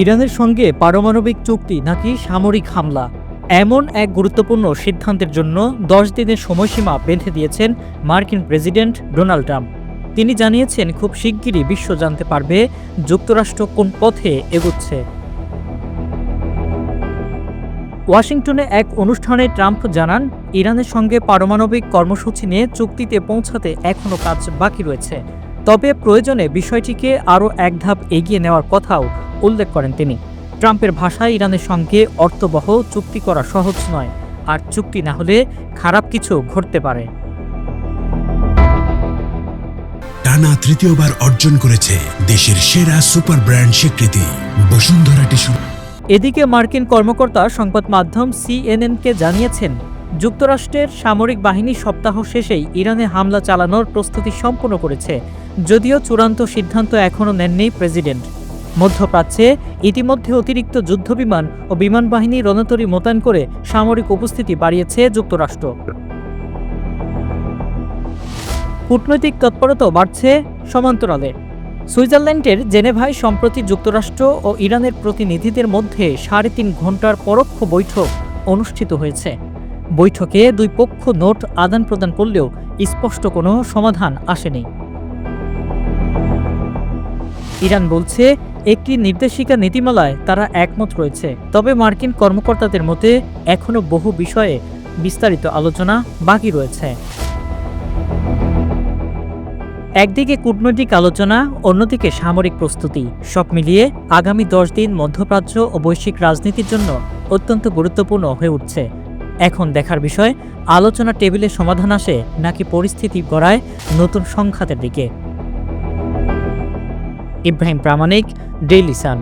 ইরানের সঙ্গে পারমাণবিক চুক্তি নাকি সামরিক হামলা, এমন এক গুরুত্বপূর্ণ সিদ্ধান্তের জন্য 10 দিনের সময়সীমা বেঁধে দিয়েছেন মার্কিন প্রেসিডেন্ট ডোনাল্ড ট্রাম্প। তিনি জানিয়েছেন, খুব শিগগিরই বিশ্ব জানতে পারবে যুক্তরাষ্ট্র কোন পথে এগোচ্ছে। ওয়াশিংটনে এক অনুষ্ঠানে ট্রাম্প জানান, ইরানের সঙ্গে পারমাণবিক কর্মসূচি নিয়ে চুক্তিতে পৌঁছাতে এখনও কাজ বাকি রয়েছে, তবে প্রয়োজনে বিষয়টিকে আরও এক ধাপ এগিয়ে নেওয়ার কথাও উল্লেখ করেন তিনি। ট্রাম্পের ভাষায়, ইরানের সঙ্গে অর্থবহ চুক্তি করা সহজ নয়, আর চুক্তি না হলে খারাপ কিছু ঘটতে পারে। টানা তৃতীয়বার অর্জন করেছে দেশের সেরা সুপার ব্র্যান্ড স্বীকৃতি বসুন্ধরা টিস্যু। এদিকে মার্কিন কর্মকর্তা সংবাদ মাধ্যম সিএনএনকে জানিয়েছেন, যুক্তরাষ্ট্রের সামরিক বাহিনী সপ্তাহ শেষেই ইরানে হামলা চালানোর প্রস্তুতি সম্পূর্ণ করেছে, যদিও চূড়ান্ত সিদ্ধান্ত এখনও নেননি প্রেসিডেন্ট। মধ্যপ্রাচ্যে ইতিমধ্যে অতিরিক্ত যুদ্ধবিমান ও বিমান বাহিনী রণতরী মোতায়েন করে সামরিক উপস্থিতি বাড়িয়েছে যুক্তরাষ্ট্র। কূটনৈতিক তৎপরতাও বাড়ছে সমান্তরালে। সুইজারল্যান্ডের জেনেভায় সম্প্রতি যুক্তরাষ্ট্র ও ইরানের প্রতিনিধিদের মধ্যে 3.5 ঘণ্টার পরোক্ষ বৈঠক অনুষ্ঠিত হয়েছে। বৈঠকে দুই পক্ষ নোট আদান প্রদান করলেও স্পষ্ট কোনো সমাধান আসেনি। ইরান বলছে, একটি নির্দেশিকা নীতিমালায় তারা একমত রয়েছে, তবে মার্কিন কর্মকর্তাদের মতে এখনও বহু বিষয়ে বিস্তারিত আলোচনা বাকি রয়েছে। একদিকে কূটনৈতিক আলোচনা, অন্যদিকে সামরিক প্রস্তুতি, সব মিলিয়ে আগামী 10 দিন মধ্যপ্রাচ্য ও বৈশ্বিক রাজনীতির জন্য অত্যন্ত গুরুত্বপূর্ণ হয়ে উঠছে। এখন দেখার বিষয়, আলোচনা টেবিলে সমাধান আসে নাকি পরিস্থিতি গড়ায় নতুন সংঘাতের দিকে। ইব্রাহিম প্রামাণিক, ডেইলি সান।